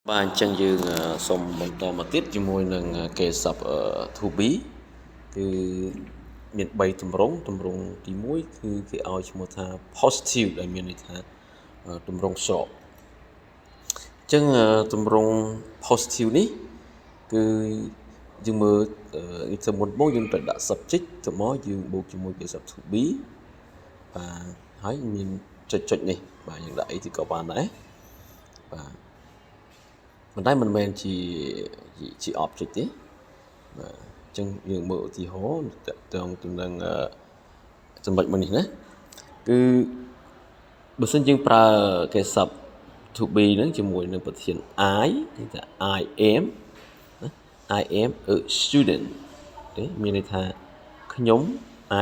Và chân dương xong một to mà tiết chỉ môi nâng kê sập thu bíគឺមាន3ទម្រង់ទី1គឺគេឲ្យឈ្មោះថា positive ដែលមានន័យថាទម្រង់ស្រកអញ្ចឹងទម្រង់ positive នេះគឺយើងមើលទៅមុនមកយើងត្រូវដាក់ subject ទៅមកយើងបូកជាមួយគេ sub to be បាទហើយមានចុចនេះបាទយើងដាក់អីទៅក៏បានដែរបាទប៉ុន្តែមិនមែនជា object ទេបាទអញ្ចឹងយើងមើលឧទាហរណ៍តើតើទៅនឹងចំណុចមួយនេះណាគឺបើសិនយើងប្រើគេ sub to be ហ្នឹងជាមួយនឹងប្រធាន I គឺថា I am ណា I am a student ទេមានន័យថាខ្ញុំ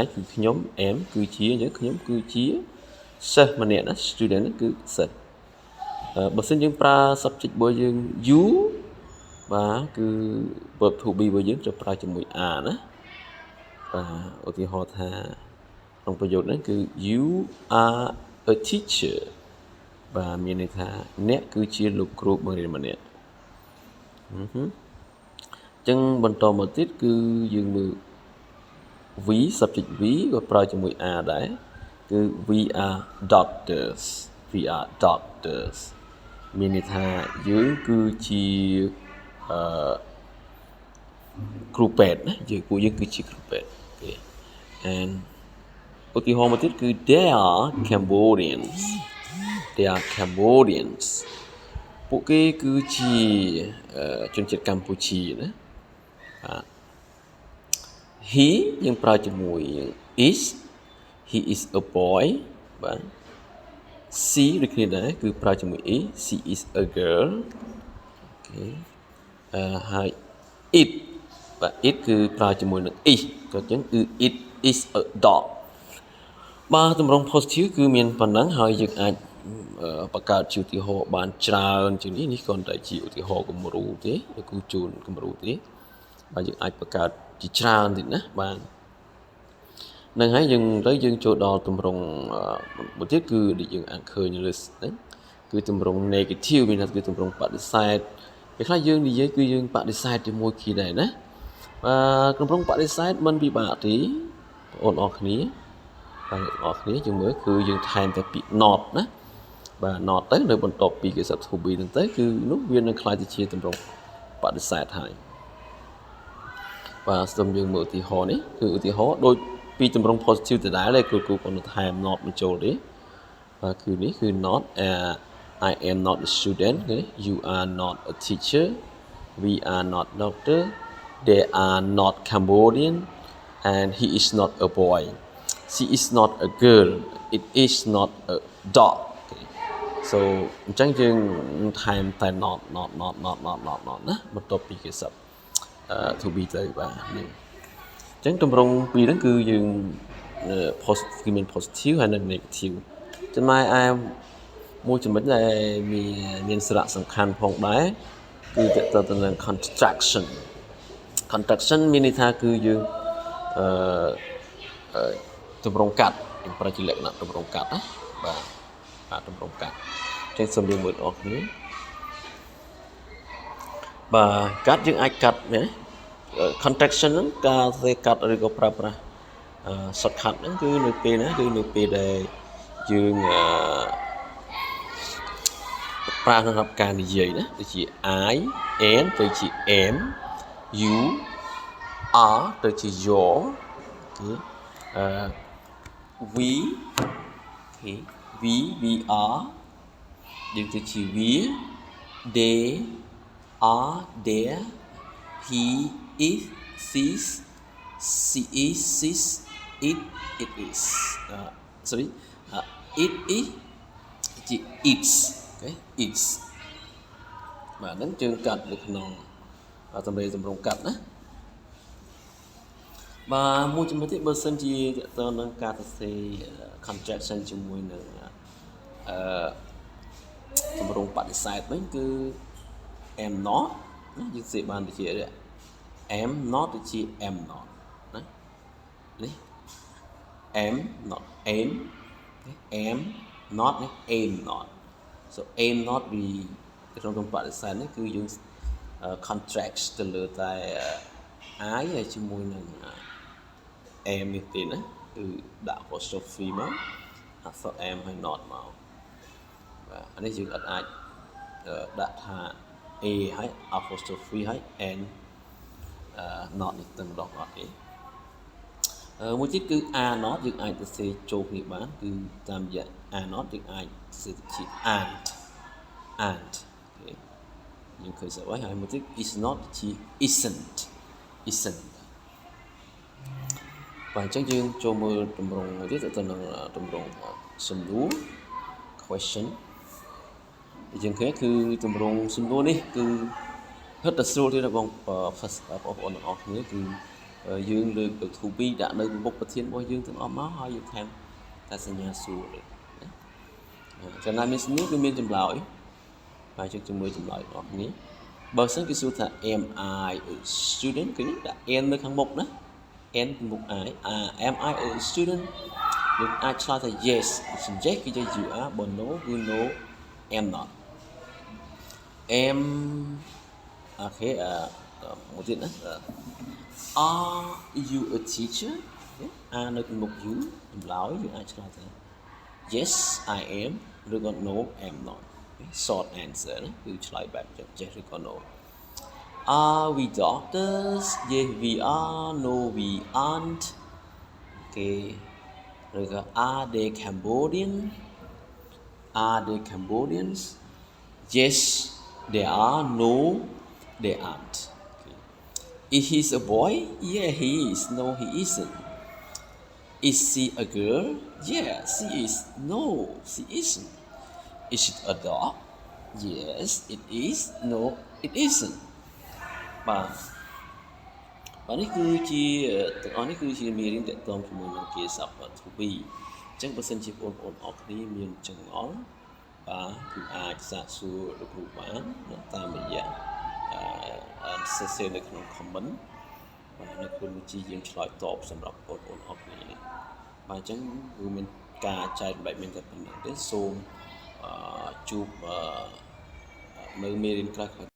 I គឺខ្ញុំ am គឺជាអញ្ចឹងខ្ញុំគឺជាសិស្សម្នាក់ណា student គឺសិស្សបើសិនយើងប្រើ subject របស់យើង you បាទគឺ verb to be របស់យើងจะប្រើជាមួយ are ណាបាទឧទាហរណ៍ថាក្នុងប្រយោគហ្នឹងគឺ you are a teacher បាទមានន័យថាអ្នកគឺជាលោកគ្រូបង្រៀនម្នាក់អញ្ចឹងបន្តមកទៀតគឺយើងមើល we subject we ក៏ប្រើជាមួយ are ដែរគឺ we are doctors មានន័យថាយើងគឺជាគ្រូពេទ្យណាពួកយើងគឺជាគ្រូពេទ្យ and ឧទាហរណ៍មួយទៀតគឺ they are Cambodians ពួកគេគឺជាជនជាតិកម្ពុជាណាបាទ he យើងប្រើជាមួយ he is a boy បាទ she ដូចគ្នាដែរគឺប្រើជាមួយ she is a girl អូខេហើយ it បាទ it គឺប្រើជាមួយនឹង is ក៏អញ្ចឹងគឺ it is a dog បាទទម្រង់ positive គឺមានប៉ុណ្ណឹងហើយយើងអាចបង្កើតជាឧទាហរណ៍បានច្រើនជាងនេះគ្រាន់តែជាឧទាហរណ៍គំរូទេគឺជូនគំរូទេបាទយើងអាចបង្កើតជាច្រើនទៀតណាបាទនឹងហើយយើងចូលដល់ទម្រង់មួយទៀតគឺដែលយើងអាចឃើញលើ list ហ្នឹងគឺទម្រង់ negative មានន័យថាគឺទម្រង់បដិសេធពេលខ្លះយើងនិយាយគឺយើងបដិសេធជាមួយគេដែរណាបាទទម្រង់បដិសេធមិនពិបាកទេបងប្អូនអរគ្នាយើងមើលគឺយើងថែមតែពាក្យ not ណាបាទ not ទៅនៅបន្ទាប់ពីគេ sub to be ហ្នឹងទៅគឺនោះវានឹងខ្លាយទៅជាទម្រង់បដិសេធហើយបាទសូមយើងមើលឧទាហរណ៍នេះគឺឧទាហរណ៍ដូចពីទម្រង់ positive ដដែលឯងគ្រូគាត់ថែម not បញ្ចូលទេបាទគឺនេះគឺ not I am not a student you are not a teacher we are not doctor they are not Cambodian and he is not a boy she is not a girl it is not a dog so អញ្ចឹងយើងថែមតែ not ណាបន្ទាប់ពីគេ sub to be ទៅបាទនេះអញ្ចឹងទម្រង់ពីរហ្នឹងគឺយើងគឺមាន positive ហើយនិង negative ចំណែកឯមួយចំណុចដែលមានសារៈសំខាន់ផងដែរគឺទាក់ទងទៅនឹង contraction មានន័យថាគឺយើងទម្រង់កាត់យើងប្រើជាលក្ខណៈទម្រង់កាត់ណាបាទទម្រង់កាត់អញ្ចឹងសូមយើងមើលអស់គ្នាបាទកាត់យើងអាចកាត់ណា contraction ហ្នឹងការធ្វើកាត់ឬក៏ប្រើប្រាស់shortcut ហ្នឹងគឺនៅពេលណាគឺនៅពេលដែលយើងប្រើសម្រាប់ការនិយាយណាដូចជា I am ទៅជា am you are ទៅជា your we are យើងទៅជា we they are there he is she is she's it is it is it's okay it's បាទហ្នឹងជើងកាត់នៅក្នុងសម្លេងទម្រង់កាត់ណាបាទមួយចំណុចទៀតបើសិនជាតទៅនឹងការសរសេរ contraction ជាមួយនឹងទម្រង់បដិសេធវិញគឺ am not ណាយើងសេបានទៅជា am not ទៅជា am not ណានេះ am not am not នេះ aim not so aim not វា trong trong bát sản đấy cứ dùng contract từ lừa tại ái hay chung môi nằng em như thế này cứ đã apostrophe máu hoặc sau em hay not máu và anh ấy dùng ai đã thà a hay apostrophe hay and not đi từng đọc ngọt ấy một chiếc cứ a nó dựng ai từ sẽ chốt nghiệp bán cứ tam dạng a nó dựng ai sẽ chỉ and okay. Nhưng khởi sở với hai một chiếc is not chỉ isn't và chắc dương cho mơ tầm rồng một chiếc tự là tầm rồng sum đố question dương khé cứ tầm rồng sum đố đi cứ hết là số thì là vòng first of on off nữa cứ dương được thủ bi đã nơi mộtประเทศ bao dương từng ôm máu hai dương tham ta sẽ nhà số được cho nên mình nước mình chấm lại và cho chúng mới chấm lại đó nhé bờ sáng cái số là am I a student cái đã n nơi hàng mục đó n mục ai am I a student được ai trả lời yes subject cái cho dự á but no you know am not em okay một tiếng nữa are you a teacher nơi mục you chấm lại dự ai trả lời yes I am rồi còn no am not short answer cứ trả lời bài yes rồi còn no are we doctors yes we are no we aren't okay rồi còn are they Cambodians yes they are no they aren't okay. Is he a boy yeah he is no he isn't. Is she a girl? Yeah, she is. No, she isn't. Is it a dog? Yes, it is. No, it isn't. Vàនេះគឺជាទាំងអស់នេះគឺជាមេរៀនទាក់ទងជាមួយនឹងគេសព្ទ to be អញ្ចឹងបើសិនជាបងប្អូនអរគ្នាមានចង្អល់បាទគឺអាចសាកសួរលោកគ្រូបានតាមរយៈសរសេរនៅក្នុង comment បាទនៅក្នុងវិជ្ជាយើងឆ្លើយតបសម្រាប់បងប្អូនអរគ្នាបាទអញ្ចឹងគឺមានការចែកបែបមានតែប៉ុណ្្នឹងទេសូមជួបនៅមេរៀនក្រោយៗ